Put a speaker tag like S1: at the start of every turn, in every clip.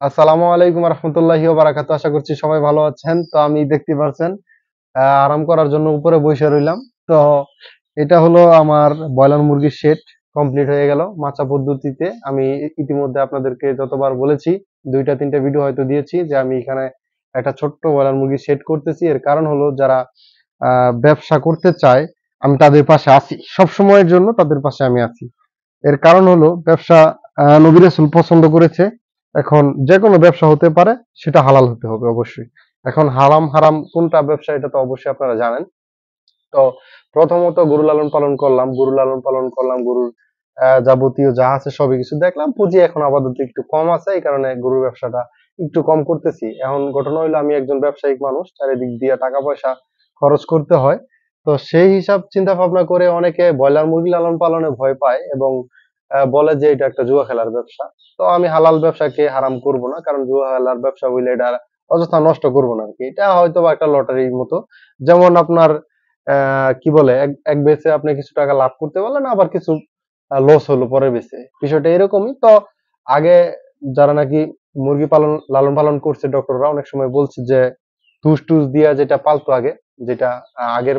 S1: আসসালামু আলাইকুম রহমতুল্লাহি ওয়া বারাকাতুহু। আশা করছি সবাই ভালো আছেন। তো আমি দেখতে পারছেন আরাম করার জন্য উপরে বসে রইলাম। তো এটা হলো আমার ব্রয়লার মুরগির শেড কমপ্লিট হয়ে গেল মাচা পদ্ধতিতে। আমি ইতিমধ্যে আপনাদেরকে যতবার বলেছি, ২টা ৩টা ভিডিও হয়তো দিয়েছি যে আমি এখানে একটা ছোট্ট ব্রয়লার মুরগির শেড করতেছি। এর কারণ হলো যারা ব্যবসা করতে চায় আমি তাদের পাশে আছি। সব সময়ের জন্য তাদের পাশে আমি আছি। এর কারণ হলো ব্যবসা নবী রাসূল পছন্দ করেছে। এখন যেকোনো ব্যবসা হতে পারে, সেটা হালাল হতে হবে অবশ্যই। এখন হারাম হারাম কোনটা ব্যবসা এটা তো অবশ্যই আপনারা জানেন। তো প্রথমত গরু লালন পালন করলাম, গরুর যাবতীয় যা আছে সবই কিছু দেখলাম। পুঁজি এখন আপাতত একটু কম আছে, এই কারণে গরুর ব্যবসাটা একটু কম করতেছি। এখন ঘটনা হইলো আমি একজন ব্যবসায়িক মানুষ, চারিদিক দিয়ে টাকা পয়সা খরচ করতে হয়। তো সেই হিসাব চিন্তা ভাবনা করে অনেকে ব্রয়লার মুরগি লালন পালনে ভয় পায় এবং বলে যে এটা একটা জুয়া খেলার ব্যবসা। তো আমি হালাল ব্যবসাকে হারাম করব না, কারণ জুয়া খেলার ব্যবসা হইলে এটা অযথা নষ্ট করবো না আরকি। এটা হয়তো বা একটা লটারির মতো। যেমন আপনার কি বলে এক বেচে আপনি কিছু টাকা লাভ করতে পারলেন, আবার কিছু লস হলো পরের বেচে। বিষয়টা এরকমই। তো আগে যারা নাকি মুরগি পালন লালন পালন করছে ডক্টররা অনেক সময় বলছে যে তুষ টুস দিয়া যেটা পালতো আগে, যেটা আগের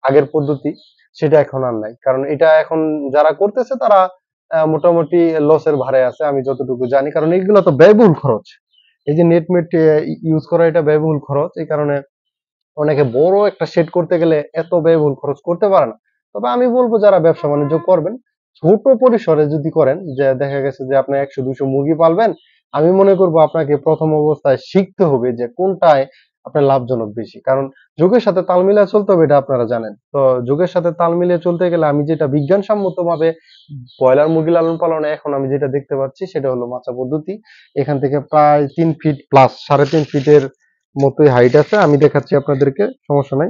S1: আগের পদ্ধতি, সেটা এখন আর নাই। কারণ এটা এখন যারা করতেছে তারা মোটামুটি লসের ভারে আছে আমি যতটুকু জানি। কারণ এগুলো তো ব্যয়বহুল খরচ। এই যে নেট মেট ইউজ করা এটা ব্যয়বহুল খরচ। এই কারণে অনেকে বড় একটা শেড করতে গেলে এত ব্যয়বহুল খরচ করতে পারে না। তবে আমি বলবো যারা ব্যবসা বাণিজ্য করবেন, ছোট পরিসরে যদি করেন, যে দেখা গেছে যে আপনি ১০০-২০০ মুরগি পালবেন, আমি মনে করবো আপনাকে প্রথম অবস্থায় শিখতে হবে যে কোনটায় আপনার লাভজনক বেশি। কারণ যুগের সাথে তাল মিলিয়ে চলতে হবে, এটা আপনারা জানেন। তো যুগের সাথে তাল মিলিয়ে চলতে গেলে আমি যেটা বিজ্ঞানসম্মত ভাবে ব্রয়লার মুরগি লালন পালনে এখন আমি যেটা দেখতে পাচ্ছি সেটা হলো মাচা পদ্ধতি। এখান থেকে প্রায় ৩ ফিট প্লাস ৩.৫ ফিটের মতোই হাইট আছে। আমি দেখাচ্ছি আপনাদেরকে, সমস্যা নাই।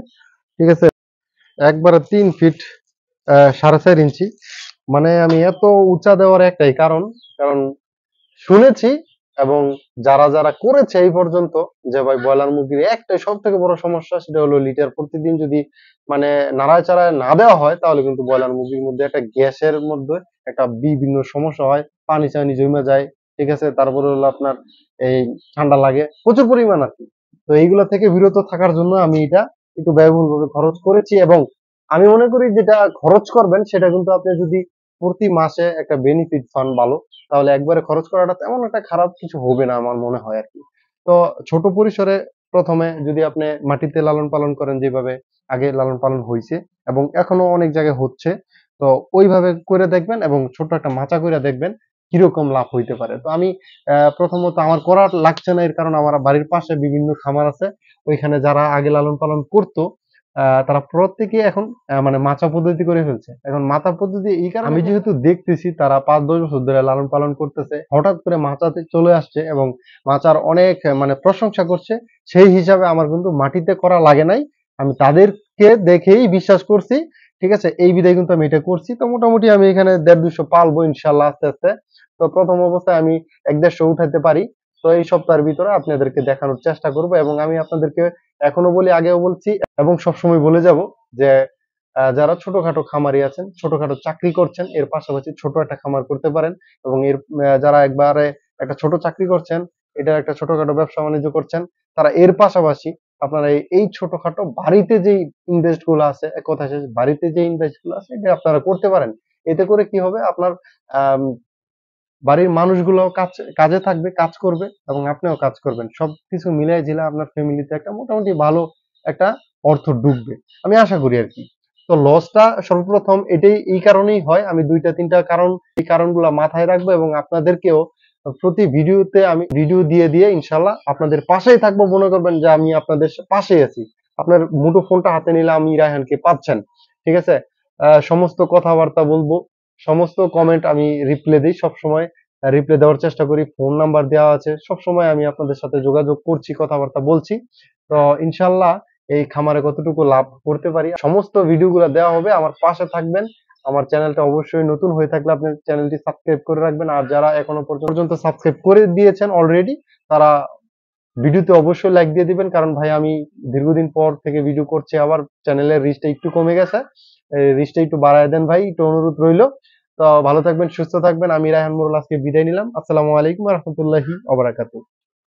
S1: ঠিক আছে? একবারে ৩ ফিট ৪.৫ ইঞ্চি। মানে আমি এত উঁচা দেওয়ার একটাই কারণ, কারণ শুনেছি এবং যারা করেছে এই পর্যন্ত যে ভাই ব্রয়লার মুরগির একটাই সব থেকে বড় সমস্যা, সেটা হলো লিটার প্রতিদিন যদি মানে নাড়ায় চাড়ায় না দেওয়া হয় তাহলে কিন্তু ব্রয়লার মুরগির মধ্যে একটা গ্যাসের মধ্যে একটা বিভিন্ন সমস্যা হয়। পানি চানি জমে যায়। ঠিক আছে? তারপরে হলো আপনার এই ঠান্ডা লাগে প্রচুর পরিমাণ আরকি। তো এইগুলা থেকে বিরত থাকার জন্য আমি এটা একটু ব্যয়বহুলভাবে খরচ করেছি এবং আমি মনে করি যেটা খরচ করবেন সেটা কিন্তু আপনি যদি প্রতি মাসে একটা বেনিফিট পান ভালো, তাহলে একবারে খরচ করাটা তেমন একটা খারাপ কিছু হবে না আমার মনে হয় আরকি। তো ছোট পরিসরে ১ম এ যদি আপনি মাটিতে লালন পালন করেন যেভাবে আগে লালন পালন হইছে এবং এখনো অনেক জায়গায় হচ্ছে, তো ওইভাবে করে দেখবেন এবং ছোট একটা মাচা কইরা দেখবেন কিরকম লাভ হইতে পারে। তো আমি প্রথমত আমার করা লাগছে না, এর কারণ আমার বাড়ির পাশে বিভিন্ন খামার আছে। ওইখানে যারা আগে লালন পালন করত, তারা প্রত্যেকেই এখন মানে মাচা পদ্ধতি করে ফেলছে। এখন মাচা পদ্ধতি এই কারণে আমি যেহেতু দেখতেছি তারা ৫-১০ বছর ধরে লালন পালন করতেছে। হঠাৎ করে মাচাতে চলে আসছে এবং মাচার অনেক মানে প্রশংসা করছে। সেই হিসাবে আমার কিন্তু মাটিতে করা লাগে নাই। আমি তাদেরকে দেখেই বিশ্বাস করছি। ঠিক আছে? এই বিধায় কিন্তু আমি এটা করছি। তো মোটামুটি আমি এখানে ১৫০-২০০ পালবো ইনশাআল্লাহ আস্তে, আস্তে। তো ১ম অবস্থায় আমি ১-১৫০ উঠাইতে পারি। তো এই সপ্তাহের ভিতরে আপনাদেরকে দেখানোর চেষ্টা করব এবং আমি আপনাদেরকে এখনো বলি, আগেও বলছি এবং সবসময় বলে যাব যে যারা ছোটখাটো খামারি আছেন, ছোটখাটো চাকরি করছেন, এর পাশাপাশি ছোট একটা খামার করতে পারেন এবং এর যারা একবারে একটা ছোট চাকরি করছেন, এটা একটা ছোটখাটো ব্যবসা বাণিজ্য করছেন, তারা এর পাশাপাশি আপনারা এই ছোটখাটো বাড়িতে যেই ইনভেস্ট গুলো আছে, এক কথায় শেষ, বাড়িতে যে ইনভেস্ট গুলো আছে এটা আপনারা করতে পারেন। এতে করে কি হবে, আপনার আম বাড়ির মানুষগুলো কাজে থাকবে, কাজ করবে এবং আপনিও কাজ করবেন। সবকিছু মিলায় ঝিলায় আপনার ফ্যামিলিতে একটা মোটামুটি ভালো একটা অর্থ ঢুকবে। আমি আশা করি আরকি। তো লসটা সর্বপ্রথম এটাই এই কারণেই হয়। আমি ২টা ৩টা কারণ, এই কারণগুলা মাথায় রাখবো এবং আপনাদেরকেও প্রতি ভিডিওতে আমি ভিডিও দিয়ে ইনশাআল্লাহ আপনাদের পাশেই থাকবো। মনে করবেন যে আমি আপনাদের পাশেই আছি। আপনার মুঠোফোনটা হাতে নিলে আমি রায়হানকে পাচ্ছেন। ঠিক আছে? সমস্ত কথাবার্তা বলবো। সমস্ত কমেন্ট আমি রিপ্লাই দেই সবসময়। রিপ্লাই দেওয়ার চেষ্টা করি। ফোন নাম্বার দেওয়া আছে। সবসময় আমি আপনাদের সাথে যোগাযোগ করছি, কথাবার্তা বলছি। তো ইনশাআল্লাহ এই খামারে কতটুকু লাভ করতে পারি সমস্ত ভিডিওগুলো দেওয়া হবে। আমার পাশে থাকবেন। আমার চ্যানেলটা অবশ্যই নতুন হয়ে থাকলে আপনি চ্যানেলটি সাবস্ক্রাইব করে রাখবেন। আর যারা এখনো পর্যন্ত সাবস্ক্রাইব করে দিয়েছেন অলরেডি, তারা ভিডিওতে অবশ্যই লাইক দিয়ে দিবেন। কারণ ভাই আমি দীর্ঘদিন পর থেকে ভিডিও করছি, আবার চ্যানেলের রিচটা একটু কমে গেছে। এই রিচটা একটু বাড়ায় দেন ভাই, একটু অনুরোধ রইল। তো তো ভালো থাকবেন, সুস্থ থাকবেন। আমি রায়হান মোরল আজকে বিদায় নিলাম। আসসালামু আলাইকুম ওয়া রাহমাতুল্লাহি ওয়া বারাকাতুহু।